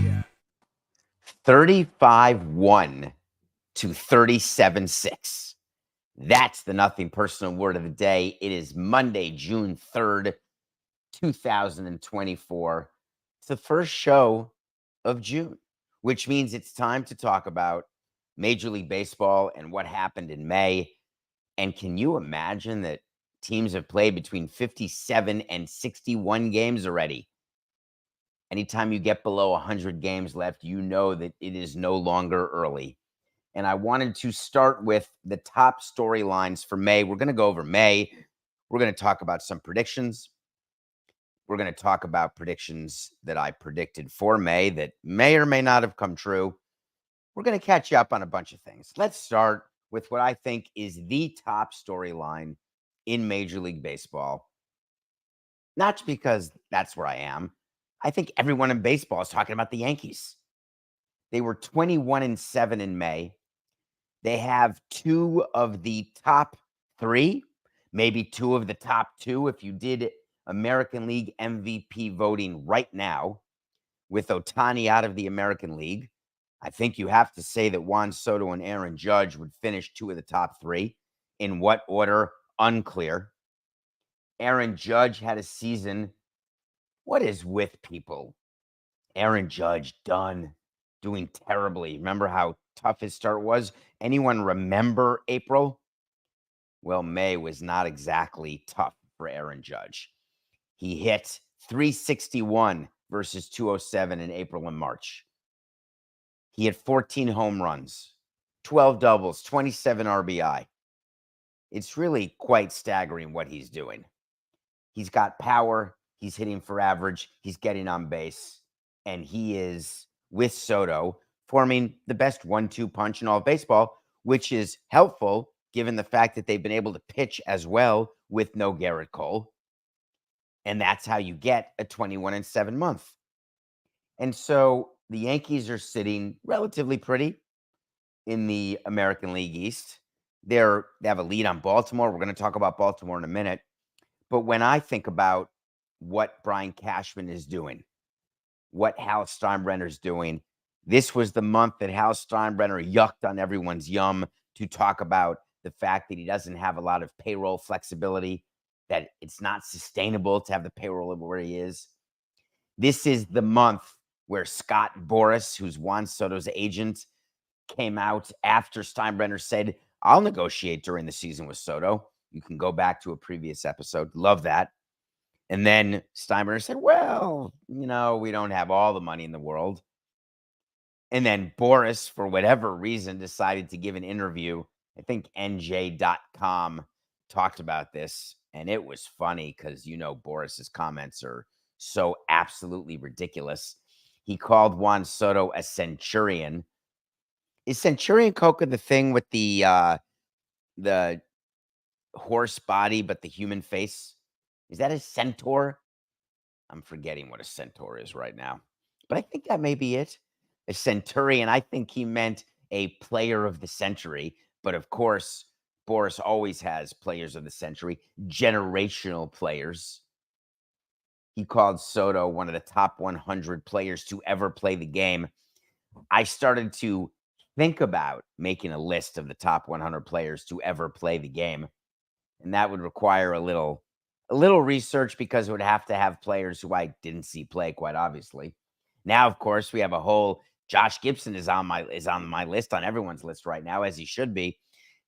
Yeah. 35-1 to 37-6. That's the nothing personal word of the day. It is Monday, June 3rd, 2024. It's the first show of June, which means it's time to talk about Major League Baseball and what happened in May. And can you imagine that teams have played between 57 and 61 games already? Anytime you get below 100 games left, you know that it is no longer early. And I wanted to start with the top storylines for May. We're going to go over May. We're going to talk about some predictions. We're going to talk about predictions that I predicted for May that may or may not have come true. We're going to catch you up on a bunch of things. Let's start with what I think is the top storyline in Major League Baseball. Not because that's where I am. I think everyone in baseball is talking about the Yankees. They were 21-7 in May. They have two of the top three, maybe two of the top two if you did American League MVP voting right now. With Ohtani out of the American League, I think you have to say that Juan Soto and Aaron Judge would finish two of the top three. In what order? Unclear. Aaron Judge had a season. What is with people? Aaron Judge done, doing terribly. Remember how tough his start was? Anyone remember April? Well, May was not exactly tough for Aaron Judge. He hit 361 versus 207 in April and March. He had 14 home runs, 12 doubles, 27 RBI. It's really quite staggering what he's doing. He's got power. He's hitting for average. He's getting on base. And he is, with Soto, forming the best 1-2 punch in all of baseball, which is helpful given the fact that they've been able to pitch as well with no Garrett Cole. And that's how you get a 21-7 month. And so the Yankees are sitting relatively pretty in the American League East. They have a lead on Baltimore. We're going to talk about Baltimore in a minute. But when I think about what Brian Cashman is doing, what Hal Steinbrenner's doing, this was the month that Hal Steinbrenner yucked on everyone's yum to talk about the fact that he doesn't have a lot of payroll flexibility, that it's not sustainable to have the payroll where he is. This is the month where Scott Boras, who's Juan Soto's agent, came out after Steinbrenner said, I'll negotiate during the season with Soto. You can go back to a previous episode. Love that. And then Steinbrenner said, well, we don't have all the money in the world. And then Boras, for whatever reason, decided to give an interview. I think NJ.com talked about this. And it was funny because, Boras's comments are so absolutely ridiculous. He called Juan Soto a centurion. Is Centurion Coca the thing with the horse body, but the human face? Is that a centaur? I'm forgetting what a centaur is right now. But I think that may be it. A centurion. I think he meant a player of the century. But of course, Boras always has players of the century, generational players. He called Soto one of the top 100 players to ever play the game. I started to think about making a list of the top 100 players to ever play the game. And that would require a little research because it would have to have players who I didn't see play, quite obviously. Now, of course, we have a whole Josh Gibson is on my list, on everyone's list right now, as he should be.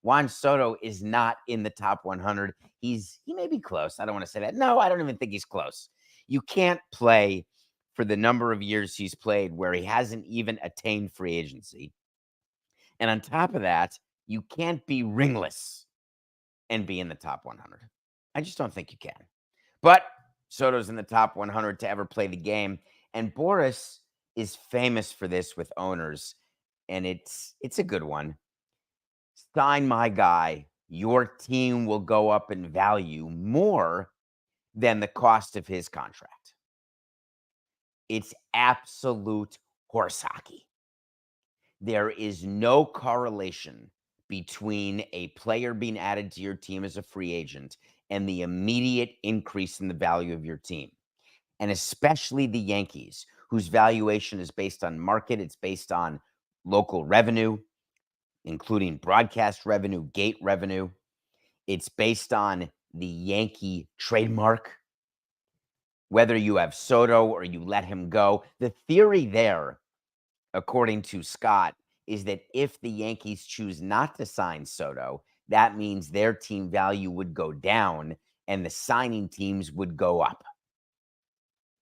Juan Soto is not in the top 100. He may be close. I don't want to say that. No, I don't even think he's close. You can't play for the number of years he's played where he hasn't even attained free agency. And on top of that, you can't be ringless and be in the top 100. I just don't think you can. But Soto's in the top 100 to ever play the game. And Boras is famous for this with owners. And it's a good one. Sign my guy. Your team will go up in value more than the cost of his contract. It's absolute horse hockey. There is no correlation between a player being added to your team as a free agent and the immediate increase in the value of your team. And especially the Yankees, whose valuation is based on market, it's based on local revenue, including broadcast revenue, gate revenue. It's based on the Yankee trademark, whether you have Soto or you let him go. The theory there, according to Scott, is that if the Yankees choose not to sign Soto, that means their team value would go down and the signing teams would go up.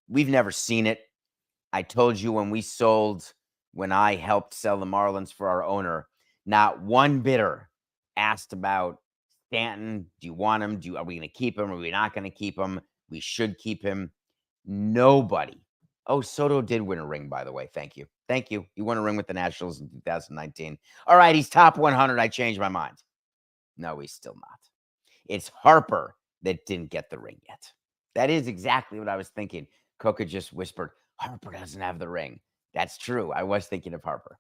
We've never seen it. I told you when I helped sell the Marlins for our owner, not one bidder asked about Stanton. Do you want him? Are we going to keep him? Are we not going to keep him? We should keep him. Nobody. Oh, Soto did win a ring, by the way. Thank you. Thank you. He won a ring with the Nationals in 2019. All right, he's top 100. I changed my mind. No, he's still not. It's Harper that didn't get the ring yet. That is exactly what I was thinking. Coca just whispered, Harper doesn't have the ring. That's true. I was thinking of Harper.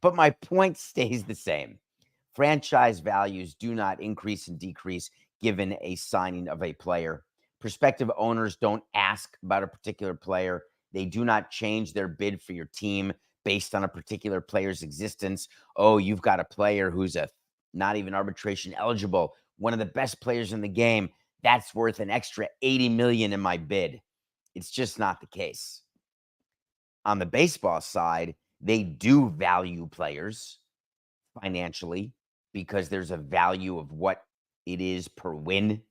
But my point stays the same. Franchise values do not increase and decrease given a signing of a player. Prospective owners don't ask about a particular player. They do not change their bid for your team based on a particular player's existence. Oh, you've got a player who's not even arbitration eligible, one of the best players in the game. That's worth an extra $80 million in my bid. It's just not the case. On the baseball side, they do value players financially because there's a value of what it is per win.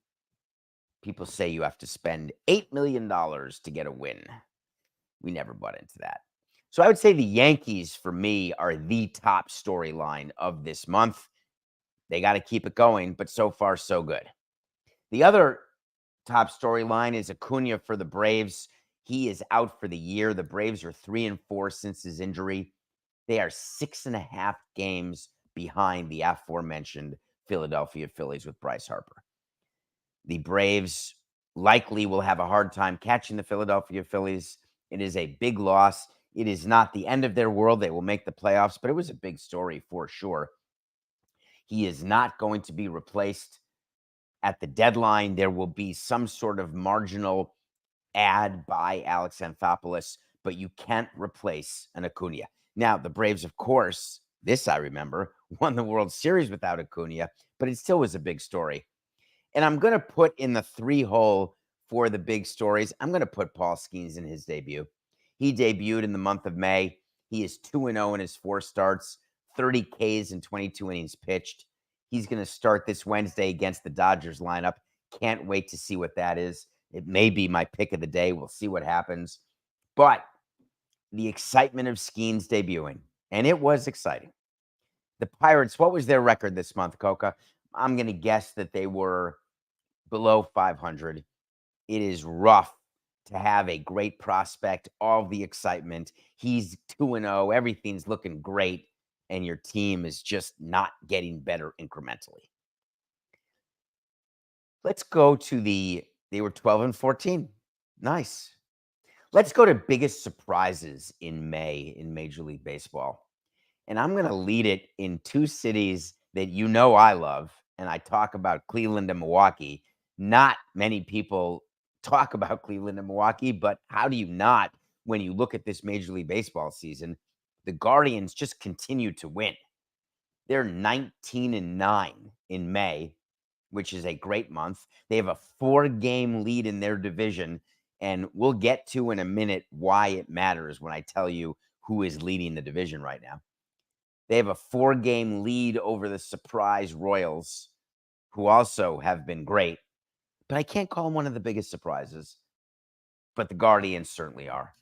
People say you have to spend $8 million to get a win. We never bought into that. So I would say the Yankees, for me, are the top storyline of this month. They got to keep it going, but so far, so good. The other top storyline is Acuna for the Braves. He is out for the year. The Braves are 3-4 since his injury. They are 6.5 games behind the aforementioned Philadelphia Phillies with Bryce Harper. The Braves likely will have a hard time catching the Philadelphia Phillies. It is a big loss. It is not the end of their world. They will make the playoffs, but it was a big story for sure. He is not going to be replaced at the deadline. There will be some sort of marginal ad by Alex Anthopoulos, but you can't replace an Acuna. Now, the Braves, of course, this I remember, won the World Series without Acuna, but it still was a big story. And I'm going to put in the 3-hole for the big stories. I'm going to put Paul Skeens in his debut. He debuted in the month of May. He is 2-0 in his 4 starts, 30 Ks and 22 innings pitched. He's going to start this Wednesday against the Dodgers lineup. Can't wait to see what that is. It may be my pick of the day. We'll see what happens. But the excitement of Skeens debuting, and it was exciting. The Pirates, what was their record this month, Coca? I'm going to guess that they were below 500. It is rough to have a great prospect, all the excitement. He's 2-0. Everything's looking great, and your team is just not getting better incrementally. Let's go to they were 12-14. Nice. Let's go to biggest surprises in May in Major League Baseball. And I'm going to lead it in 2 cities that you know I love, and I talk about Cleveland and Milwaukee. Not many people talk about Cleveland and Milwaukee, but how do you not when you look at this Major League Baseball season? The Guardians just continue to win. They're 19-9 in May, which is a great month. They have a 4-game lead in their division, and we'll get to in a minute why it matters when I tell you who is leading the division right now. They have a 4-game lead over the surprise Royals, who also have been great. But I can't call them one of the biggest surprises. But the Guardians certainly are.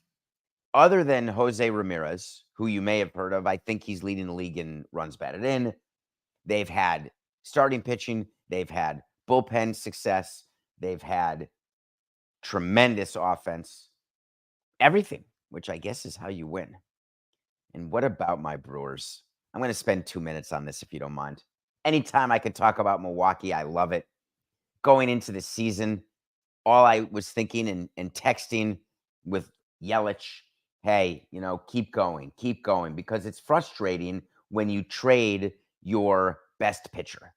Other than Jose Ramirez, who you may have heard of, I think he's leading the league in runs batted in. They've had starting pitching. They've had bullpen success. They've had tremendous offense. Everything, which I guess is how you win. And what about my Brewers? I'm going to spend 2 minutes on this if you don't mind. Anytime I can talk about Milwaukee, I love it. Going into the season, all I was thinking and texting with Yelich, hey, keep going, because it's frustrating when you trade your best pitcher,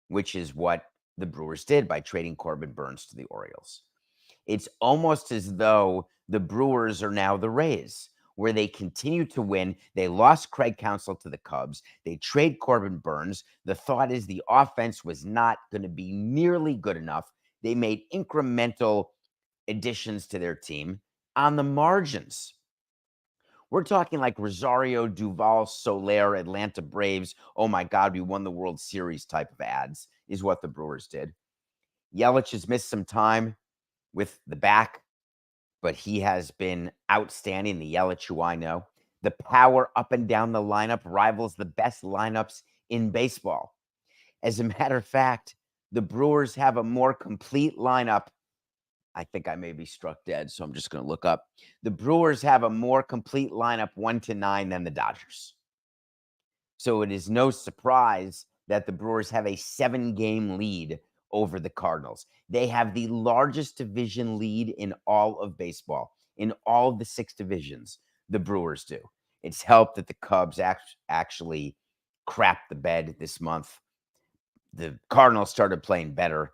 which is what the Brewers did by trading Corbin Burnes to the Orioles. It's almost as though the Brewers are now the Rays, where they continue to win. They lost Craig Counsell to the Cubs. They trade Corbin Burnes. The thought is the offense was not going to be nearly good enough. They made incremental additions to their team on the margins. We're talking like Rosario, Duval, Soler, Atlanta Braves. Oh my God, we won the World Series type of ads is what the Brewers did. Yelich has missed some time with the back, but he has been outstanding. The Yelich who I know. The power up and down the lineup rivals the best lineups in baseball. As a matter of fact, the Brewers have a more complete lineup. I think I may be struck dead, so I'm just going to look up. The Brewers have a more complete lineup 1-9 than the Dodgers. So it is no surprise that the Brewers have a 7-game lead over the Cardinals. They have the largest division lead in all of baseball, in all of the 6 divisions. The Brewers do. It's helped that the Cubs actually crapped the bed this month. The Cardinals started playing better.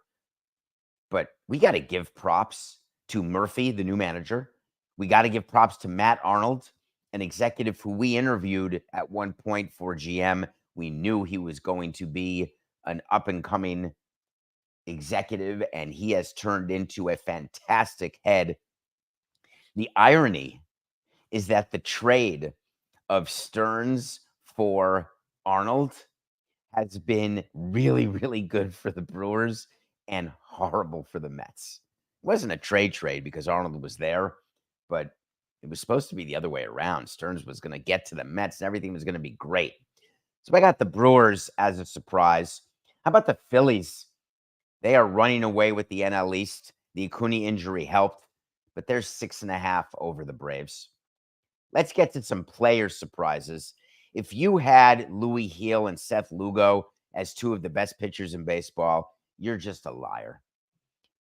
But we got to give props to Murphy, the new manager. We got to give props to Matt Arnold, an executive who we interviewed at one point for GM. We knew he was going to be an up-and-coming executive, and he has turned into a fantastic head. The irony is that the trade of Stearns for Arnold has been really, really good for the Brewers and horrible for the Mets. It wasn't a trade because Arnold was there, but it was supposed to be the other way around. Stearns was going to get to the Mets and everything was going to be great. So I got the Brewers as a surprise. How about the Phillies? They are running away with the NL East. The Acuna injury helped, but they're 6.5 over the Braves. Let's get to some player surprises. If you had Louis Heel and Seth Lugo as 2 of the best pitchers in baseball, you're just a liar.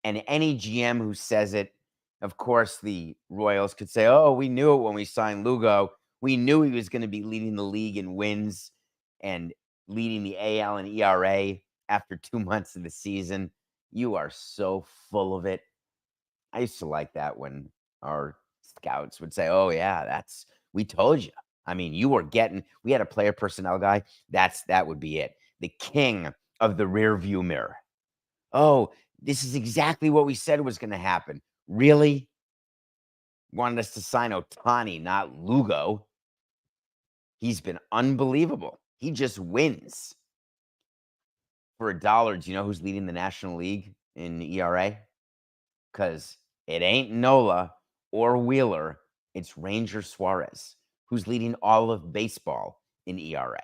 And any GM who says it, of course, the Royals could say, oh, we knew it when we signed Lugo. We knew he was going to be leading the league in wins and leading the AL and ERA after 2 months of the season. You are so full of it. I used to like that when our scouts would say, oh, yeah, we told you. I mean, we had a player personnel guy. That would be it. The king of the rear view mirror. Oh, this is exactly what we said was going to happen. Really? Wanted us to sign Ohtani, not Lugo. He's been unbelievable. He just wins. For $1, do you know who's leading the National League in ERA? Because it ain't Nola or Wheeler. It's Ranger Suarez, who's leading all of baseball in ERA.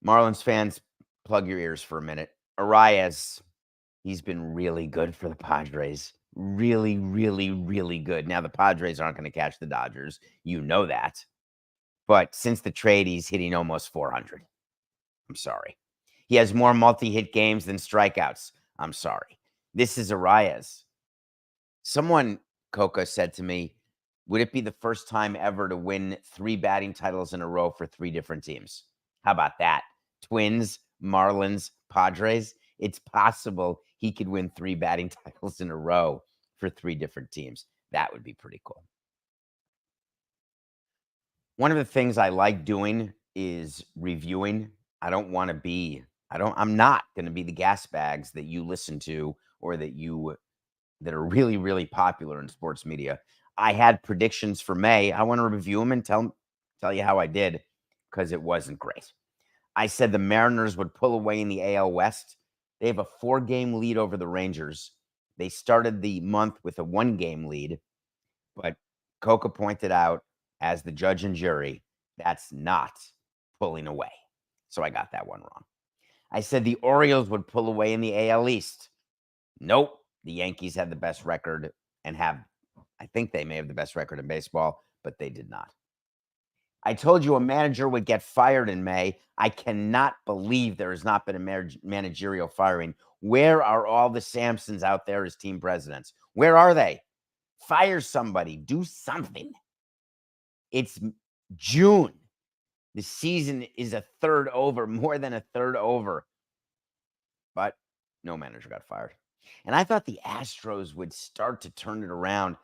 Marlins fans, plug your ears for a minute. Arias, he's been really good for the Padres. Really, really, really good. Now, the Padres aren't going to catch the Dodgers. You know that. But since the trade, he's hitting almost 400. I'm sorry. He has more multi-hit games than strikeouts. I'm sorry. This is Arias. Someone, Coca, said to me, would it be the first time ever to win 3 batting titles in a row for 3 different teams? How about that? Twins, Marlins, Padres. It's possible he could win 3 batting titles in a row for 3 different teams. That would be pretty cool. One of the things I like doing is reviewing. I'm not going to be the gas bags that you listen to or that are really, really popular in sports media. I had predictions for May. I want to review them and tell you how I did because it wasn't great. I said the Mariners would pull away in the AL West. They have a 4-game lead over the Rangers. They started the month with a 1-game lead, but Coca pointed out, as the judge and jury, that's not pulling away. So I got that one wrong. I said the Orioles would pull away in the AL East. Nope. The Yankees had the best record I think they may have the best record in baseball, but they did not. I told you a manager would get fired in May. I cannot believe there has not been a managerial firing. Where are all the Samsons out there as team presidents? Where are they? Fire somebody. Do something. It's June. The season is a third over, more than a third over. But no manager got fired. And I thought the Astros would start to turn it around.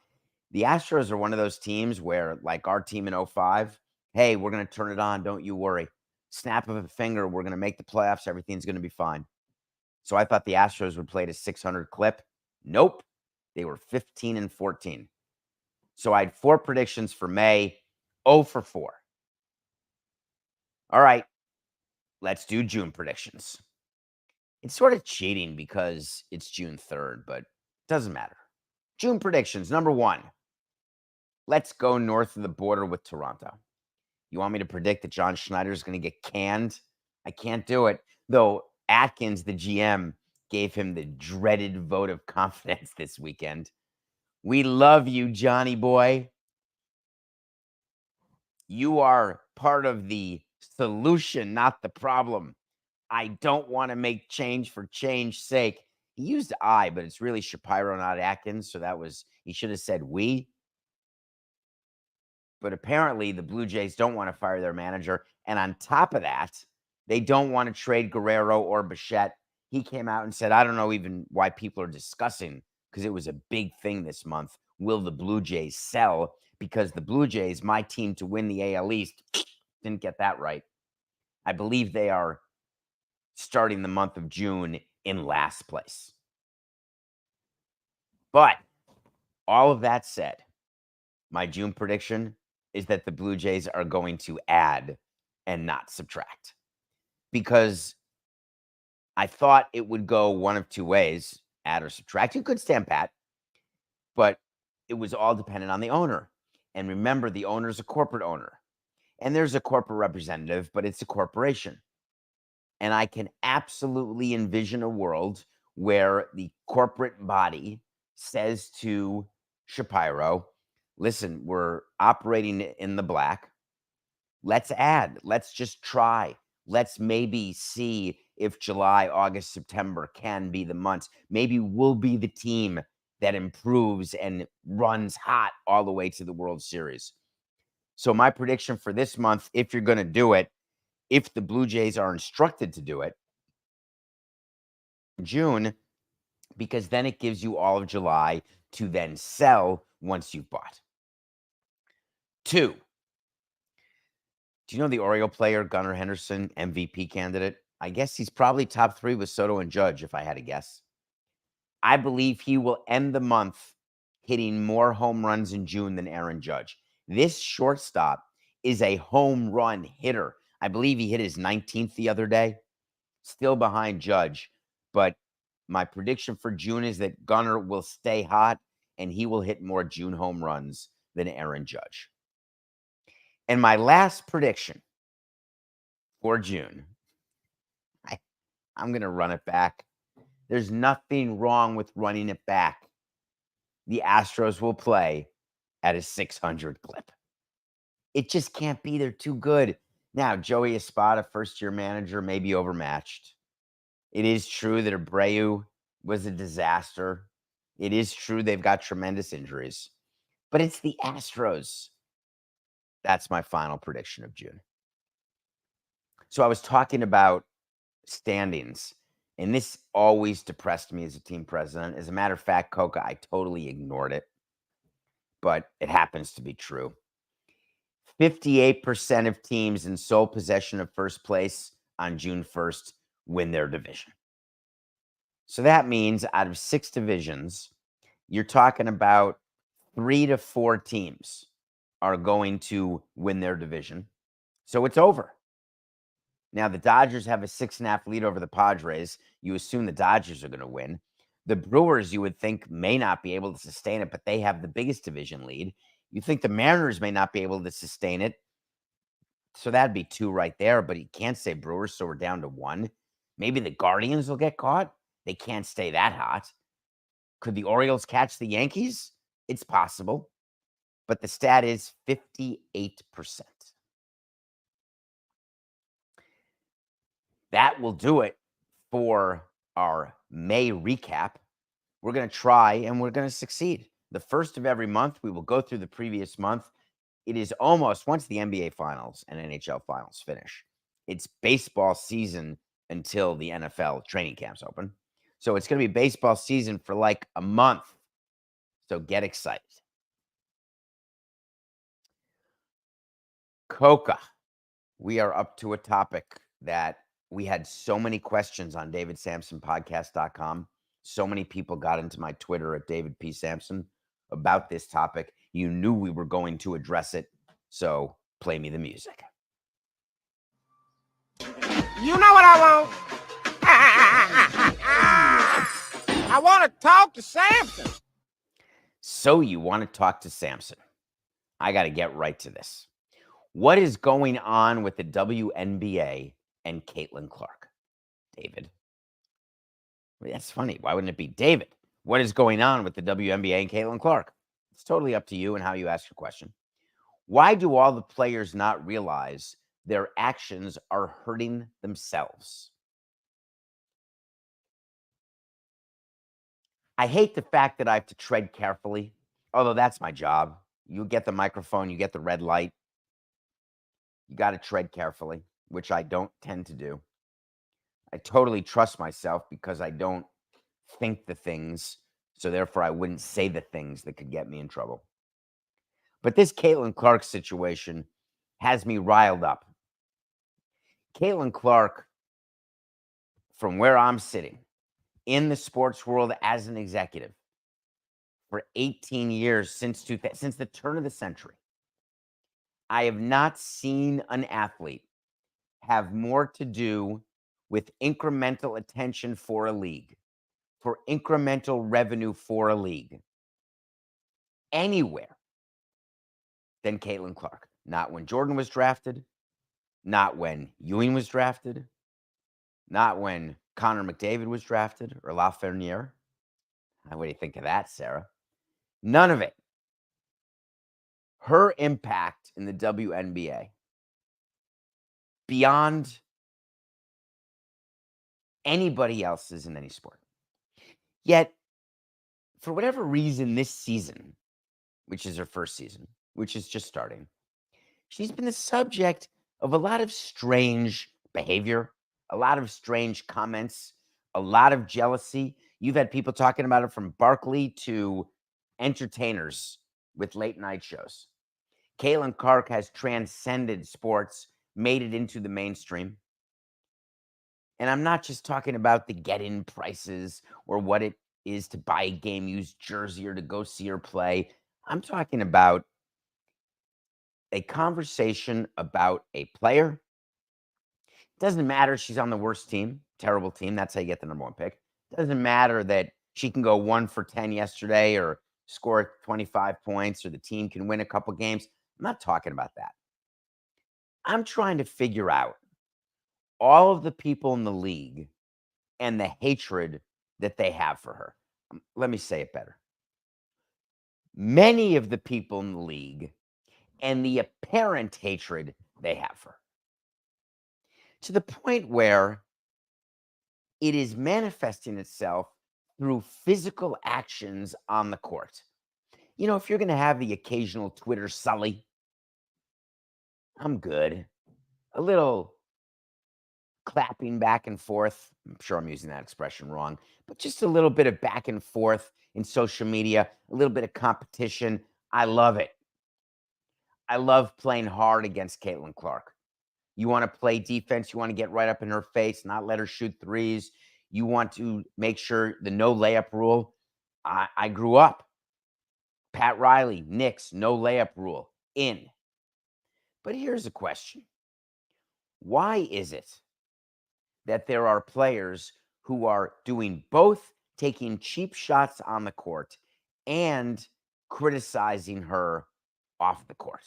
The Astros are one of those teams where, like our team in '05, hey, we're going to turn it on. Don't you worry. Snap of a finger, we're going to make the playoffs. Everything's going to be fine. So I thought the Astros would play at a 600 clip. Nope. They were 15-14. So I had 4 predictions for May, 0 for 4. All right, let's do June predictions. It's sort of cheating because it's June 3rd, but it doesn't matter. June predictions. Number 1, let's go north of the border with Toronto. You want me to predict that John Schneider is going to get canned? I can't do it. Though Atkins, the GM, gave him the dreaded vote of confidence this weekend. We love you, Johnny boy. You are part of the solution, not the problem. I don't want to make change for change's sake. He used I, but it's really Shapiro, not Atkins. So he should have said we. But apparently the Blue Jays don't want to fire their manager. And on top of that, they don't want to trade Guerrero or Bichette. He came out and said, I don't know even why people are discussing, because it was a big thing this month. Will the Blue Jays sell? Because the Blue Jays, my team to win the AL East, didn't get that right. I believe they are starting the month of June in last place. But all of that said, my June prediction is that the Blue Jays are going to add and not subtract, because I thought it would go one of two ways, add or subtract. You could stand pat, but it was all dependent on the owner. And remember, the owner is a corporate owner, and there's a corporate representative, but it's a corporation. And I can absolutely envision a world where the corporate body says to Shapiro, listen, we're operating in the black. Let's add. Let's just try. Let's maybe see if July, August, September can be the months. Maybe we'll be the team that improves and runs hot all the way to the World Series. So my prediction for this month, if you're going to do it, if the Blue Jays are instructed to do it, June, because then it gives you all of July to then sell once you've bought. 2, do you know the Oriole player, Gunnar Henderson, MVP candidate? I guess he's probably top 3 with Soto and Judge, if I had to guess. I believe he will end the month hitting more home runs in June than Aaron Judge. This shortstop is a home run hitter. I believe he hit his 19th the other day, still behind Judge. But my prediction for June is that Gunnar will stay hot and he will hit more June home runs than Aaron Judge. And my last prediction for June, I'm going to run it back. There's nothing wrong with running it back. The Astros will play at a 600 clip. It just can't be. They're too good. Now, Joey Espada, first-year manager, may be overmatched. It is true that Abreu was a disaster. It is true they've got tremendous injuries. But it's the Astros. That's my final prediction of June. So I was talking about standings, and this always depressed me as a team president. As a matter of fact, Coca, I totally ignored it, but it happens to be true. 58% of teams in sole possession of first place on June 1st win their division. So that means out of 6 divisions, you're talking about 3 to 4 teams are going to win their division. So it's over. Now, the Dodgers have a 6.5 lead over the Padres. You assume the Dodgers are going to win. The Brewers, you would think, may not be able to sustain it, but they have the biggest division lead. You think the Mariners may not be able to sustain it. So that'd be 2 right there, but you can't say Brewers, so we're down to 1. Maybe the Guardians will get caught. They can't stay that hot. Could the Orioles catch the Yankees? It's possible. But the stat is 58%. That will do it for our May recap. We're going to try and we're going to succeed. The first of every month, we will go through the previous month, it is almost, once the NBA finals and NHL finals finish, it's baseball season until the NFL training camps open. So it's going to be baseball season for like a month. So get excited. Coca, we are up to a topic that we had so many questions on davidsamsonpodcast.com. So many people got into my Twitter at David P. Samson about this topic. You knew we were going to address it. So play me the music. You know what I want? I want to talk to Samson. So you want to talk to Samson. I got to get right to this. What is going on with the WNBA and Caitlin Clark? David. Well, that's funny. Why wouldn't it be David? What is going on with the WNBA and Caitlin Clark? It's totally up to you and how you ask your question. Why do all the players not realize their actions are hurting themselves? I hate the fact that I have to tread carefully, although that's my job. You get the microphone, you get the red light. You got to tread carefully, which I don't tend to do. I totally trust myself because I don't think the things, so therefore I wouldn't say the things that could get me in trouble. But this Caitlin Clark situation has me riled up. Caitlin Clark, from where I'm sitting in the sports world as an executive for 18 years, since the turn of the century, I have not seen an athlete have more to do with incremental attention for a league, for incremental revenue for a league, anywhere than Caitlin Clark. Not when Jordan was drafted, not when Ewing was drafted, not when Connor McDavid was drafted or Lafreniere. What do you think of that, Sarah? None of it. Her impact in the WNBA, beyond anybody else's in any sport. Yet, for whatever reason, this season, which is her first season, which is just starting, she's been the subject of a lot of strange behavior, a lot of strange comments, a lot of jealousy. You've had people talking about it from Barkley to entertainers with late night shows. Caitlin Clark has transcended sports, made it into the mainstream. And I'm not just talking about the get-in prices or what it is to buy a game used jersey or to go see her play. I'm talking about a conversation about a player. Doesn't matter she's on the worst team, terrible team. That's how you get the number one pick. Doesn't matter that she can go 1 for 10 yesterday or score 25 points or the team can win a couple games. I'm not talking about that. I'm trying to figure out all of the people in the league and the hatred that they have for her. Let me say it better. Many of the people in the league and the apparent hatred they have for her, to the point where it is manifesting itself through physical actions on the court. You know, if you're going to have the occasional Twitter sully, I'm good. A little clapping back and forth. I'm sure I'm using that expression wrong, but just a little bit of back and forth in social media, a little bit of competition. I love it. I love playing hard against Caitlin Clark. You want to play defense. You want to get right up in her face, not let her shoot threes. You want to make sure the no layup rule. I grew up. Pat Riley, Knicks, no layup rule, in. But here's a question. Why is it that there are players who are doing both, taking cheap shots on the court and criticizing her off the court?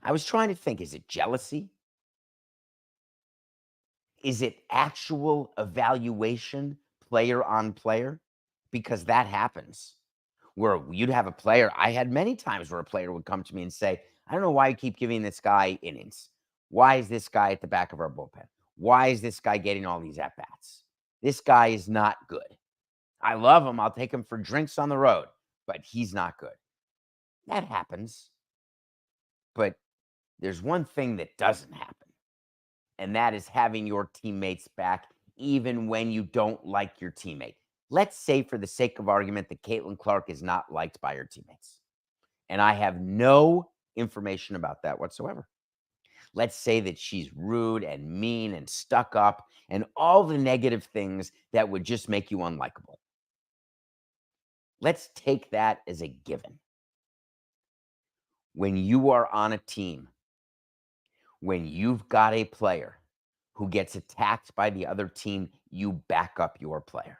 I was trying to think, is it jealousy? Is it actual evaluation, player on player? Because that happens. Where you'd have a player, I had many times where a player would come to me and say, I don't know why you keep giving this guy innings. Why is this guy at the back of our bullpen? Why is this guy getting all these at-bats? This guy is not good. I love him. I'll take him for drinks on the road, but he's not good. That happens. But there's one thing that doesn't happen, and that is having your teammates back even when you don't like your teammate. Let's say, for the sake of argument, that Caitlin Clark is not liked by her teammates. And I have no information about that whatsoever. Let's say that she's rude and mean and stuck up and all the negative things that would just make you unlikable. Let's take that as a given. When you are on a team, when you've got a player who gets attacked by the other team, you back up your player.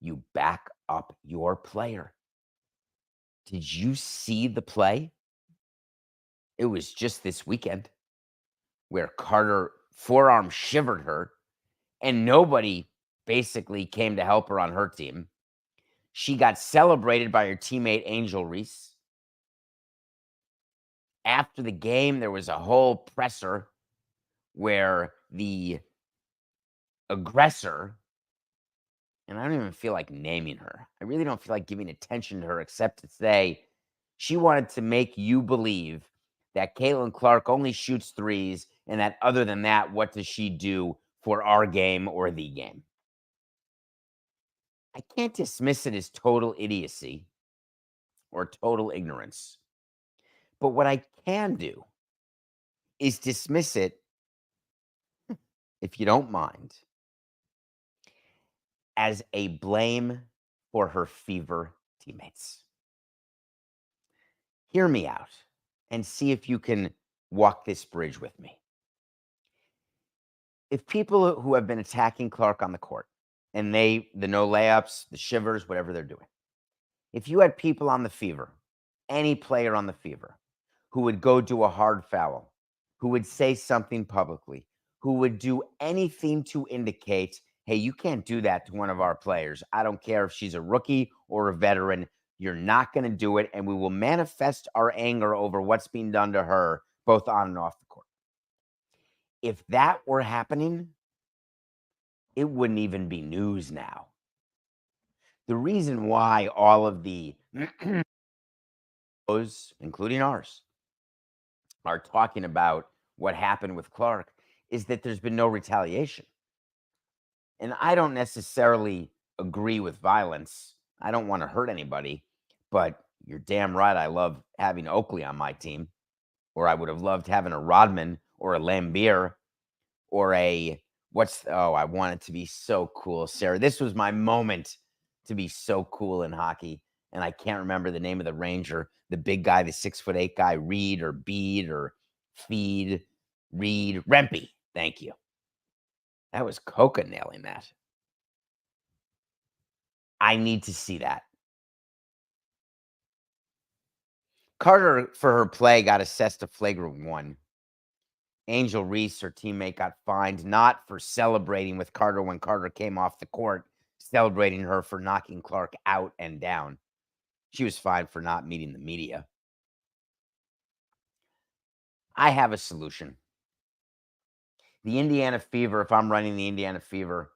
You back up your player. Did you see the play? It was just this weekend where Carter forearm shivered her and nobody basically came to help her on her team. She got celebrated by her teammate Angel Reese. After the game, there was a whole presser where the aggressor, and I don't even feel like naming her. I really don't feel like giving attention to her except to say she wanted to make you believe that Caitlin Clark only shoots threes and that other than that, what does she do for our game or the game? I can't dismiss it as total idiocy or total ignorance. But what I can do is dismiss it, if you don't mind, as a blame for her Fever teammates. Hear me out and see if you can walk this bridge with me. If people who have been attacking Clark on the court and the no layups, the shivers, whatever they're doing, if you had people on the Fever, any player on the Fever, who would go do a hard foul, who would say something publicly, who would do anything to indicate, hey, you can't do that to one of our players. I don't care if she's a rookie or a veteran. You're not going to do it, and we will manifest our anger over what's being done to her, both on and off the court. If that were happening, it wouldn't even be news now. The reason why all of the including ours, are talking about what happened with Clark is that there's been no retaliation. And I don't necessarily agree with violence. I don't want to hurt anybody, but you're damn right I love having Oakley on my team, or I would have loved having a Rodman or a Lambier or I want it to be so cool, Sarah. This was my moment to be so cool in hockey. And I can't remember the name of the Ranger, the big guy, the 6'8" guy, Reed or Bede or Feed, Reed, Rempe. Thank you. That was Coca nailing that. I need to see that. Carter, for her play, got assessed a flagrant 1. Angel Reese, her teammate, got fined not for celebrating with Carter when Carter came off the court, celebrating her for knocking Clark out and down. She was fined for not meeting the media. I have a solution. The Indiana Fever, if I'm running the Indiana Fever,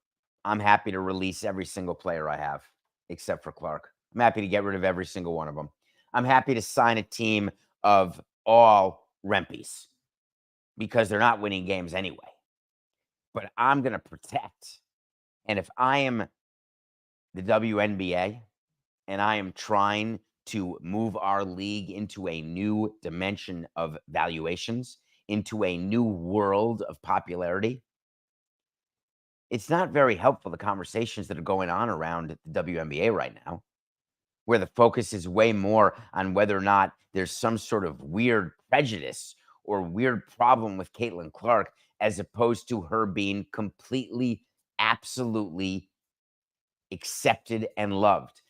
I'm happy to release every single player I have, except for Clark. I'm happy to get rid of every single one of them. I'm happy to sign a team of all Rempies because they're not winning games anyway. But I'm going to protect. And if I am the WNBA and I am trying to move our league into a new dimension of valuations, into a new world of popularity, it's not very helpful, the conversations that are going on around the WNBA right now, where the focus is way more on whether or not there's some sort of weird prejudice or weird problem with Caitlin Clark, as opposed to her being completely, absolutely accepted and loved.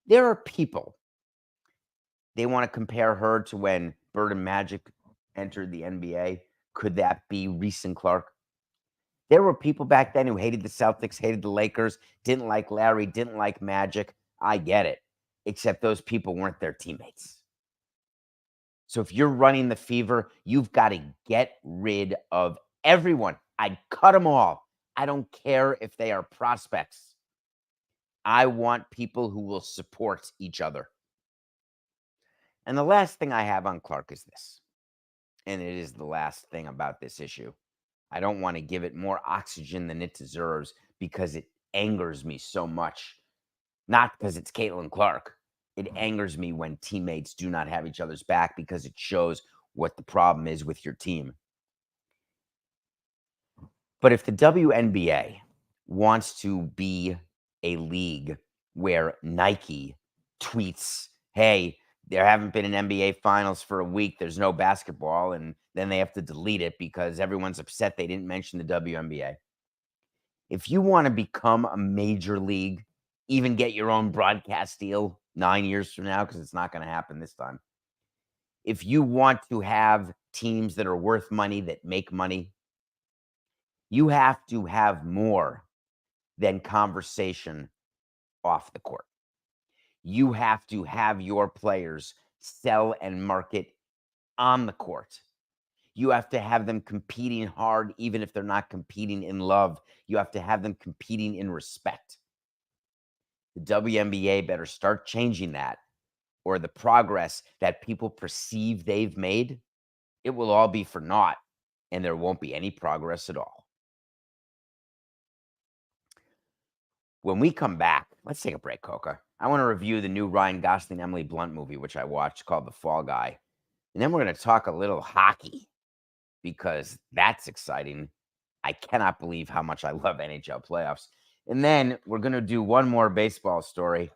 There are people, they want to compare her to when Bird and Magic entered the NBA. Could that be Reese and Clark? There were people back then who hated the Celtics, hated the Lakers, didn't like Larry, didn't like Magic. I get it. Except those people weren't their teammates. So if you're running the Fever, you've got to get rid of everyone. I'd cut them all. I don't care if they are prospects. I want people who will support each other. And the last thing I have on Clark is this. and it is the last thing about this issue. I don't want to give it more oxygen than it deserves because it angers me so much. Not because it's Caitlin Clark. It angers me when teammates do not have each other's back because it shows what the problem is with your team. But if the WNBA wants to be a league where Nike tweets, hey, there haven't been an NBA finals for a week, there's no basketball, and then they have to delete it because everyone's upset they didn't mention the WNBA. If you want to become a major league, even get your own broadcast deal 9 years from now, because it's not going to happen this time. If you want to have teams that are worth money, that make money, you have to have more than conversation off the court. You have to have your players sell and market on the court. You have to have them competing hard, even if they're not competing in love. You have to have them competing in respect. The WNBA better start changing that, or the progress that people perceive they've made, it will all be for naught, and there won't be any progress at all. When we come back, let's take a break, Coca. I want to review the new Ryan Gosling, Emily Blunt movie, which I watched, called The Fall Guy. And then we're going to talk a little hockey, because that's exciting. I cannot believe how much I love NHL playoffs. And then we're going to do one more baseball story.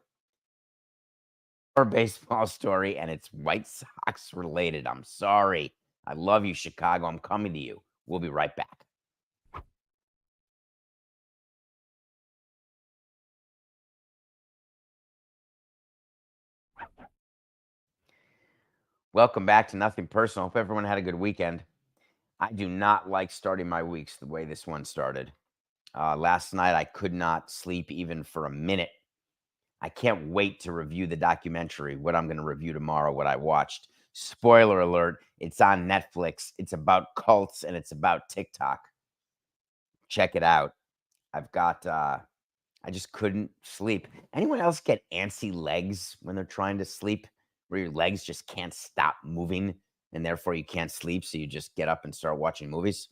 And it's White Sox related. I'm sorry. I love you, Chicago. I'm coming to you. We'll be right back. Welcome back to Nothing Personal. Hope everyone had a good weekend. I do not like starting my weeks the way this one started. Last night, I could not sleep even for a minute. I can't wait to review the documentary, what I'm going to review tomorrow, what I watched. Spoiler alert, it's on Netflix. It's about cults and it's about TikTok. Check it out. I just couldn't sleep. Anyone else get antsy legs when they're trying to sleep, where your legs just can't stop moving and therefore you can't sleep, so you just get up and start watching movies?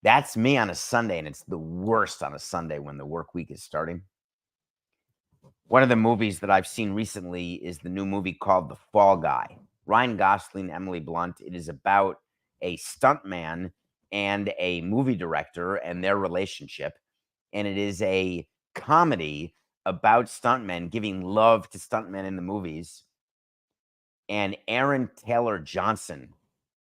That's me on a Sunday, and it's the worst on a Sunday when the work week is starting. One of the movies that I've seen recently is the new movie called The Fall Guy. Ryan Gosling, Emily Blunt. It is about a stuntman and a movie director and their relationship. And it is a comedy about stuntmen giving love to stuntmen in the movies. And Aaron Taylor Johnson,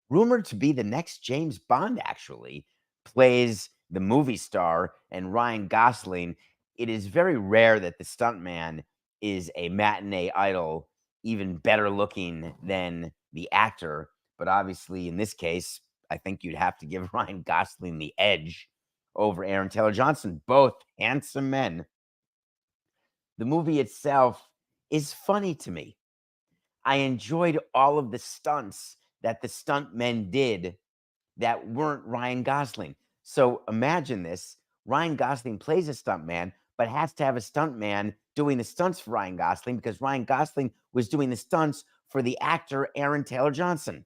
rumored to be the next James Bond, actually, plays the movie star, and Ryan Gosling. It is very rare that the stuntman is a matinee idol, even better looking than the actor. But obviously, in this case, I think you'd have to give Ryan Gosling the edge over Aaron Taylor Johnson. Both handsome men. The movie itself is funny to me. I enjoyed all of the stunts that the stuntmen did that weren't Ryan Gosling. So imagine this. Ryan Gosling plays a stuntman, but has to have a stuntman doing the stunts for Ryan Gosling because Ryan Gosling was doing the stunts for the actor Aaron Taylor Johnson.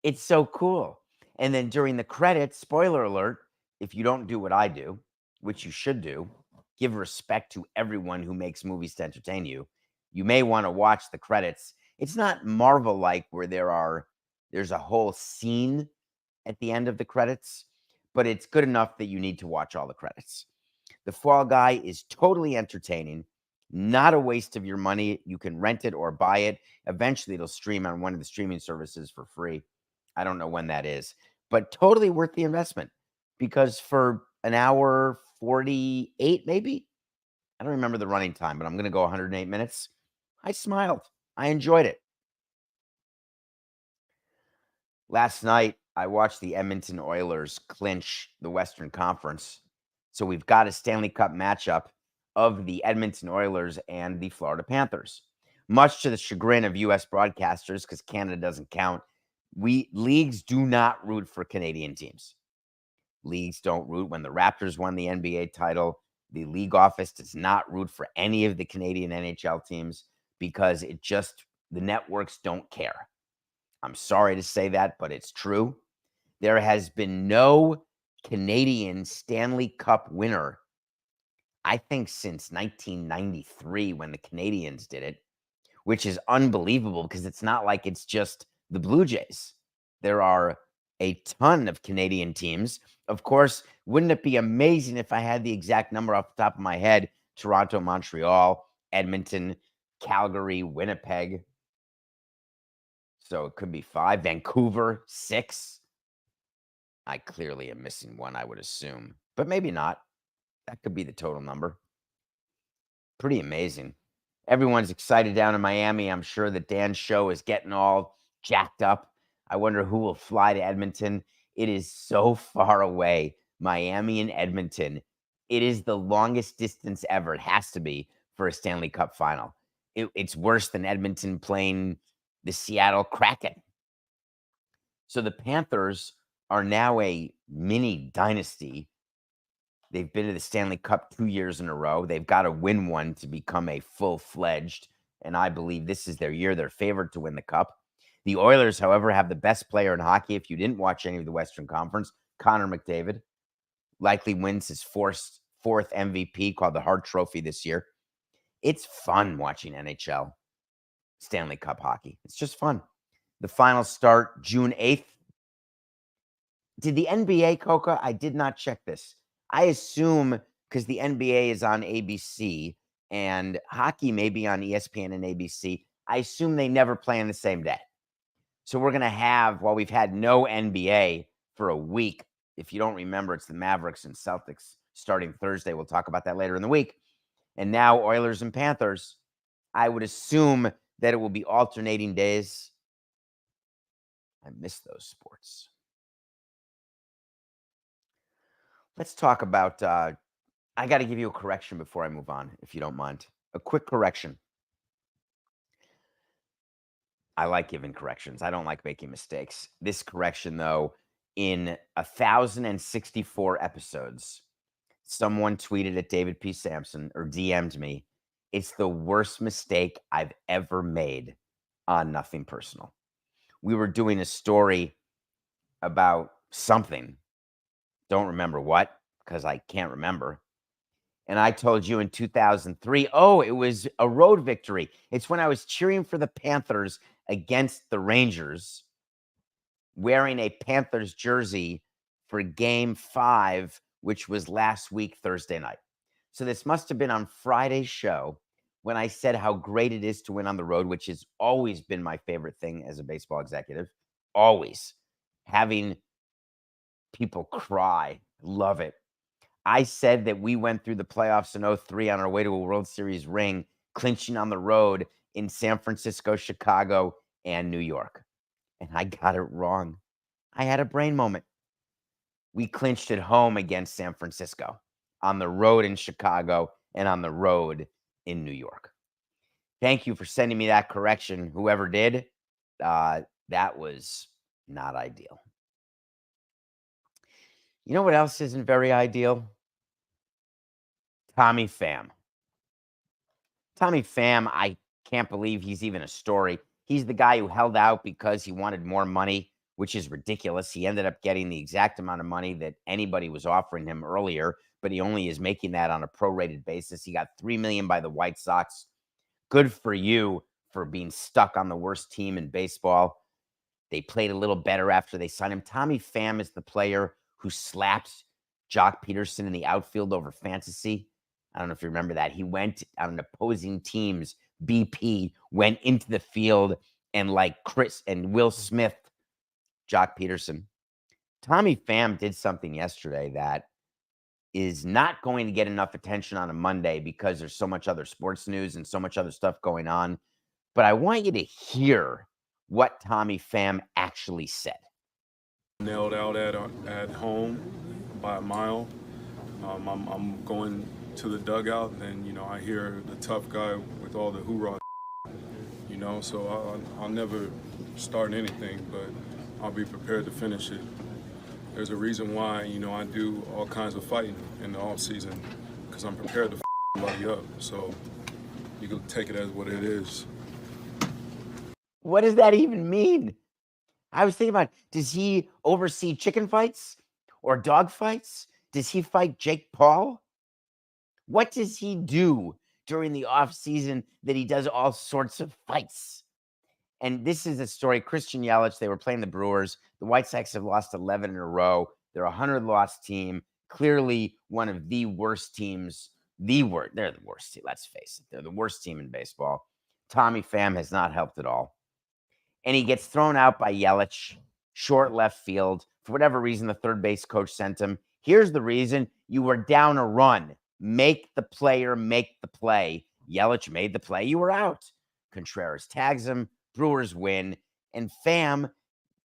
It's so cool. And then during the credits, spoiler alert, if you don't do what I do, which you should do, give respect to everyone who makes movies to entertain you. You may want to watch the credits. It's not Marvel-like where there's a whole scene at the end of the credits, but it's good enough that you need to watch all the credits. The Fall Guy is totally entertaining, not a waste of your money. You can rent it or buy it. Eventually, it'll stream on one of the streaming services for free. I don't know when that is, but totally worth the investment, because for an hour 48, maybe, I don't remember the running time, but I'm going to go 108 minutes. I smiled. I enjoyed it. Last night, I watched the Edmonton Oilers clinch the Western Conference. So we've got a Stanley Cup matchup of the Edmonton Oilers and the Florida Panthers. Much to the chagrin of U.S. broadcasters, because Canada doesn't count, leagues do not root for Canadian teams. Leagues don't root. When the Raptors won the NBA title, the league office does not root for any of the Canadian NHL teams because the networks don't care. I'm sorry to say that, but it's true. There has been no Canadian Stanley Cup winner, I think, since 1993 when the Canadians did it, which is unbelievable because it's not like it's just the Blue Jays. There are a ton of Canadian teams. Of course, wouldn't it be amazing if I had the exact number off the top of my head? Toronto, Montreal, Edmonton, Calgary, Winnipeg. So it could be 5. Vancouver, 6. I clearly am missing one, I would assume, but maybe not. That could be the total number. Pretty amazing. Everyone's excited down in Miami. I'm sure that Dan's show is getting all jacked up. I wonder who will fly to Edmonton. It is so far away. Miami and Edmonton. It is the longest distance ever. It has to be for a Stanley Cup final. It's worse than Edmonton playing the Seattle Kraken. So the Panthers are now a mini dynasty. They've been to the Stanley Cup 2 years in a row. They've got to win one to become a full-fledged, and I believe this is their year. They're favored to win the Cup. The Oilers, however, have the best player in hockey. If you didn't watch any of the Western Conference, Connor McDavid likely wins his fourth MVP, called the Hart Trophy, this year. It's fun watching NHL Stanley Cup hockey. It's just fun. The finals start June 8th. Did the NBA, Coca? I did not check this. I assume because the NBA is on ABC and hockey may be on ESPN and ABC, I assume they never play on the same day. So we're going to have, while we've had no NBA for a week, if you don't remember, it's the Mavericks and Celtics starting Thursday. We'll talk about that later in the week. And now Oilers and Panthers. I would assume that it will be alternating days. I miss those sports. Let's talk about, I got to give you a correction before I move on, if you don't mind. A quick correction. I like giving corrections. I don't like making mistakes. This correction, though, in 1,064 episodes, someone tweeted at David P. Samson or DM'd me, it's the worst mistake I've ever made on Nothing Personal. We were doing a story about something. Don't remember what, because I can't remember. And I told you in 2003, it was a road victory. It's when I was cheering for the Panthers against the Rangers, wearing a Panthers jersey for Game 5, which was last week, Thursday night. So this must have been on Friday's show when I said how great it is to win on the road, which has always been my favorite thing as a baseball executive. Always. Having people cry. Love it. I said that we went through the playoffs in 2003 on our way to a World Series ring, clinching on the road in San Francisco, Chicago, and New York. And I got it wrong. I had a brain moment. We clinched at home against San Francisco, on the road in Chicago, and on the road in New York. Thank you for sending me that correction, whoever did. That was not ideal. You know what else isn't very ideal? Tommy Pham. Tommy Pham, I can't believe he's even a story. He's the guy who held out because he wanted more money, which is ridiculous. He ended up getting the exact amount of money that anybody was offering him earlier, but he only is making that on a prorated basis. He got $3 million by the White Sox. Good for you for being stuck on the worst team in baseball. They played a little better after they signed him. Tommy Pham is the player who slapped Jock Peterson in the outfield over fantasy. I don't know if you remember that. He went on an opposing team's BP, went into the field, and like Chris and Will Smith, Jock Peterson. Tommy Pham did something yesterday that is not going to get enough attention on a Monday because there's so much other sports news and so much other stuff going on. But I want you to hear what Tommy Pham actually said. Nailed out at home by a mile. I'm going to the dugout, and I hear the tough guy with all the hoorah. So I'll never start anything, but I'll be prepared to finish it. There's a reason why I do all kinds of fighting in the off season, because I'm prepared to somebody up. So you can take it as what it is. What does that even mean? I was thinking about, does he oversee chicken fights or dog fights? Does he fight Jake Paul? What does he do during the off season that he does all sorts of fights? And this is a story. Christian Yelich, they were playing the Brewers. The White Sox have lost 11 in a row. They're a 100-loss team. Clearly one of the worst teams. They're the worst team. Let's face it. They're the worst team in baseball. Tommy Pham has not helped at all. And he gets thrown out by Yelich, short left field. For whatever reason, the third base coach sent him. Here's the reason. You were down a run. Make the player make the play. Yelich made the play. You were out. Contreras tags him. Brewers win. And Pham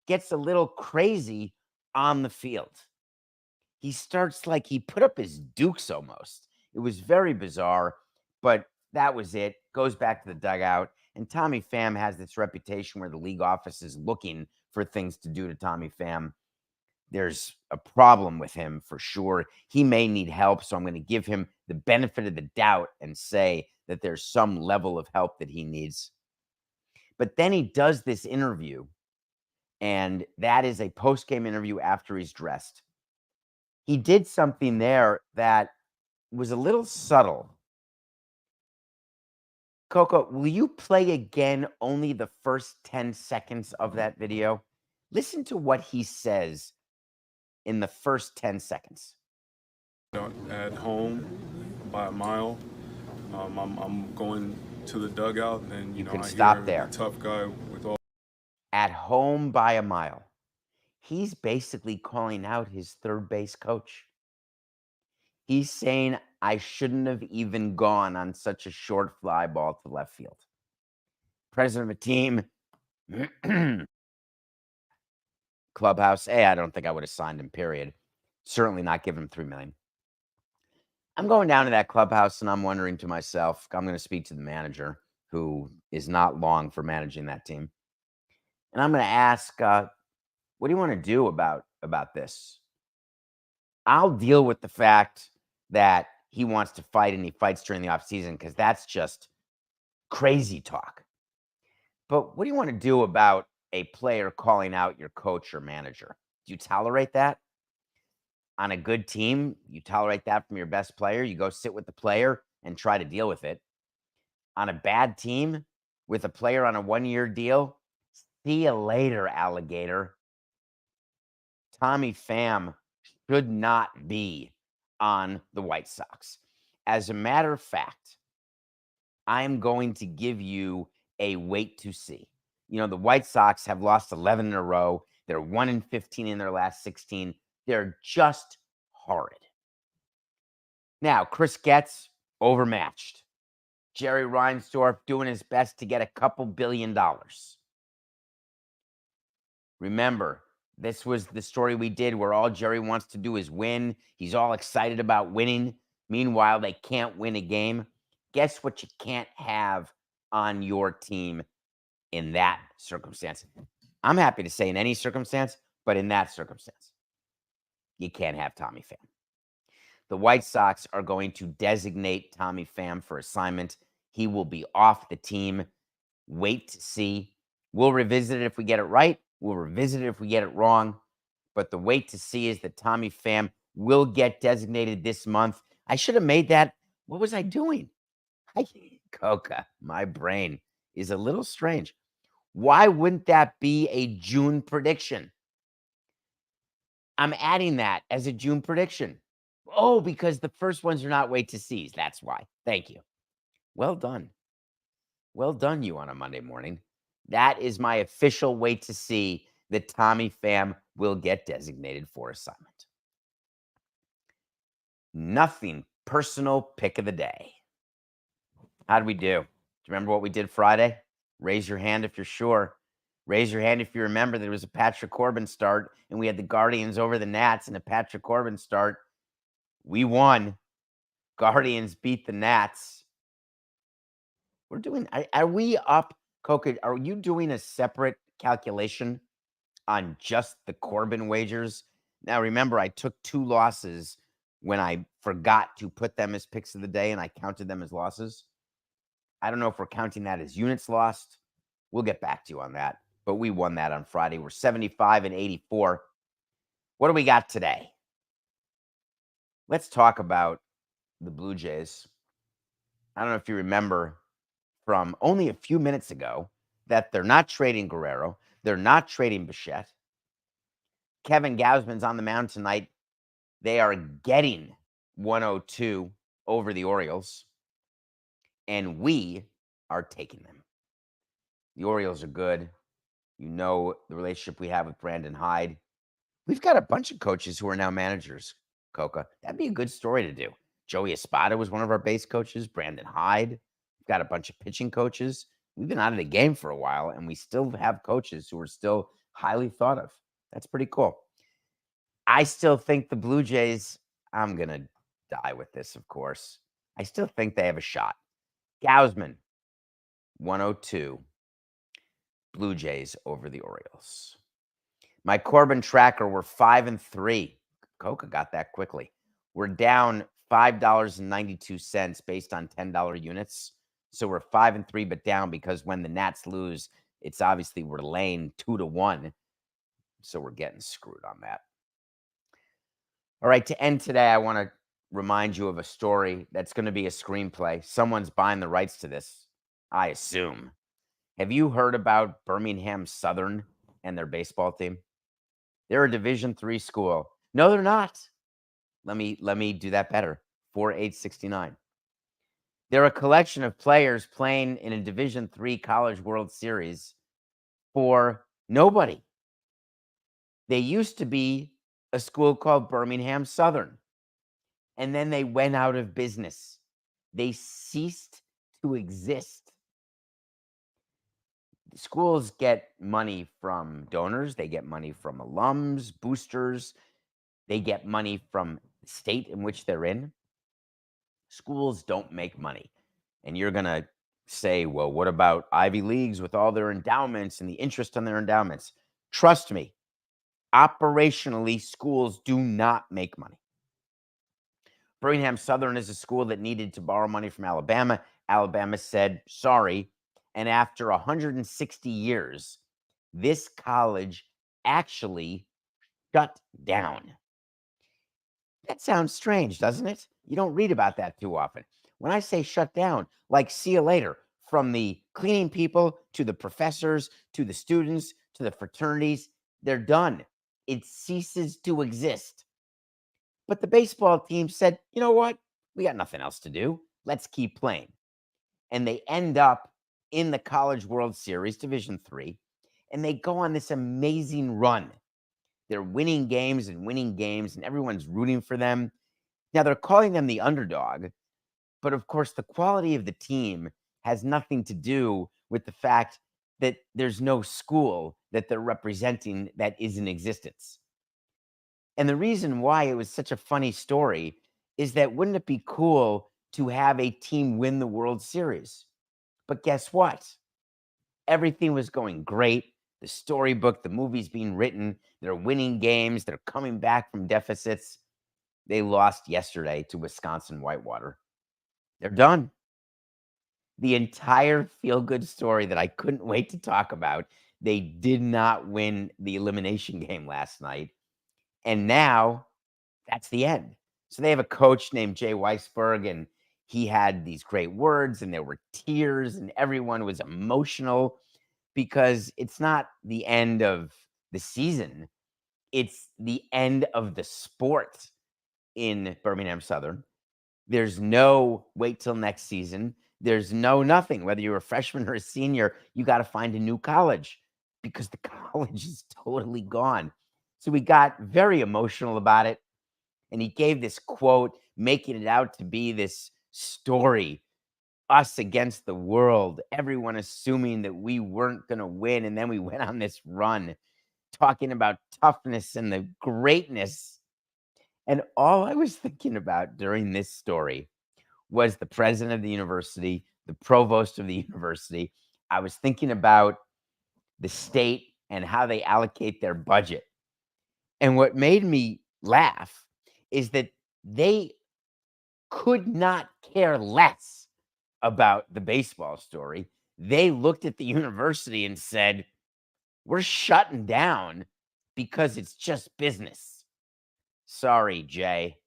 gets a little crazy on the field. He starts like he put up his dukes almost. It was very bizarre, but that was it. Goes back to the dugout. And Tommy Pham has this reputation where the league office is looking for things to do to Tommy Pham. There's a problem with him for sure. He may need help, so I'm going to give him the benefit of the doubt and say that there's some level of help that he needs. But then he does this interview, and that is a post-game interview after he's dressed. He did something there that was a little subtle. Coco, will you play again only the first 10 seconds of that video? Listen to what he says in the first 10 seconds. At home by a mile, I'm going to the dugout, and You know, can I stop hear there. a tough guy with all. At home by a mile. He's basically calling out his third base coach. He's saying, I shouldn't have even gone on such a short fly ball to left field. President of a team, clubhouse, I don't think I would have signed him, period. Certainly not give him $3 million. I'm going down to that clubhouse and I'm wondering to myself, I'm going to speak to the manager who is not long for managing that team. And I'm going to ask, what do you want to do about this? I'll deal with the fact that he wants to fight and he fights during the offseason because that's just crazy talk. But what do you want to do about a player calling out your coach or manager? Do you tolerate that? On a good team, you tolerate that from your best player. You go sit with the player and try to deal with it. On a bad team with a player on a 1-year deal, see you later, alligator. Tommy Pham should not be on the White Sox. As a matter of fact, I'm going to give you a wait to see. You know, the White Sox have lost 11 in a row. They're 1-15 in their last 16. They're just horrid. Now, Chris Getz, overmatched. Jerry Reinsdorf doing his best to get a couple $2 billion. Remember, this was the story we did where all Jerry wants to do is win. He's all excited about winning. Meanwhile, they can't win a game. Guess what you can't have on your team in that circumstance? I'm happy to say in any circumstance, but in that circumstance, you can't have Tommy Pham. The White Sox are going to designate Tommy Pham for assignment. He will be off the team. Wait to see. We'll revisit it if we get it right. We'll revisit it if we get it wrong. But the wait to see is that Tommy Pham will get designated this month. I should have made that. What was I doing? Coca, my brain is a little strange. Why wouldn't that be a June prediction? I'm adding that as a June prediction. Oh, because the first ones are not wait to sees. That's why. Thank you. Well done. Well done, you on a Monday morning. That is my official wait to see that Tommy Pham will get designated for assignment. Nothing personal pick of the day. How did we do? Do you remember what we did Friday? Raise your hand if you're sure. Raise your hand if you remember that it was a Patrick Corbin start and we had the Guardians over the Nats in a Patrick Corbin start. We won. Guardians beat the Nats. We're doing, are we up, Coca? Are you doing a separate calculation on just the Corbin wagers? Now, remember, I took 2 losses when I forgot to put them as picks of the day and I counted them as losses. I don't know if we're counting that as units lost. We'll get back to you on that. but we won that on Friday. We're 75-84. What do we got today? Let's talk about the Blue Jays. I don't know if you remember from only a few minutes ago that they're not trading Guerrero. They're not trading Bichette. Kevin Gausman's on the mound tonight. They are getting 102 over the Orioles, and we are taking them. The Orioles are good. You know the relationship we have with Brandon Hyde. We've got a bunch of coaches who are now managers, Coca. That'd be a good story to do. Joey Espada was one of our base coaches. Brandon Hyde. We've got a bunch of pitching coaches. We've been out of the game for a while, and we still have coaches who are still highly thought of. That's pretty cool. I still think the Blue Jays, I'm going to die with this, of course. I still think they have a shot. Gausman, 102. Blue Jays over the Orioles. My Corbin tracker, we're 5-3. Coca got that quickly. We're down $5.92 based on $10 units. So we're 5-3, but down because when the Nats lose, it's obviously we're laying 2-1. So we're getting screwed on that. All right, to end today, I want to remind you of a story that's going to be a screenplay. Someone's buying the rights to this, I assume. Have you heard about Birmingham Southern and their baseball team? They're a Division III school. No, they're not. Let me do that better. 4869. They're a collection of players playing in a Division III College World Series for nobody. They used to be a school called Birmingham Southern, and then they went out of business. They ceased to exist. Schools get money from donors. They get money from alums, boosters. They get money from the state in which they're in. Schools don't make money. And you're going to say, well, what about Ivy Leagues with all their endowments and the interest on their endowments? Trust me, operationally, schools do not make money. Birmingham Southern is a school that needed to borrow money from Alabama. Alabama said, sorry. And after 160 years, this college actually shut down. That sounds strange, doesn't it? You don't read about that too often. When I say shut down, like see you later, from the cleaning people to the professors to the students to the fraternities, they're done. It ceases to exist. But the baseball team said, you know what? We got nothing else to do. Let's keep playing. And they end up in the College World Series, Division III, and they go on this amazing run. They're winning games, and everyone's rooting for them. Now, they're calling them the underdog, but of course, the quality of the team has nothing to do with the fact that there's no school that they're representing that is in existence. And the reason why it was such a funny story is that wouldn't it be cool to have a team win the World Series? But guess what? Everything was going great. The storybook, the movie's being written. They're winning games. They're coming back from deficits. They lost yesterday to Wisconsin Whitewater. They're done. The entire feel-good story that I couldn't wait to talk about. They did not win the elimination game last night. And now that's the end. So they have a coach named Jay Weisberg, and he had these great words, and there were tears, and everyone was emotional because it's not the end of the season. It's the end of the sport in Birmingham Southern. There's no wait till next season. There's no nothing. Whether you're a freshman or a senior, you got to find a new college because the college is totally gone. So we got very emotional about it. And he gave this quote, making it out to be this story, us against the world, everyone assuming that we weren't going to win. And then we went on this run talking about toughness and the greatness. And all I was thinking about during this story was the president of the university, the provost of the university. I was thinking about the state and how they allocate their budget. And what made me laugh is that they could not care less about the baseball story. They looked at the university and said, We're shutting down because it's just business. Sorry, Jay.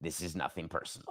This is nothing personal.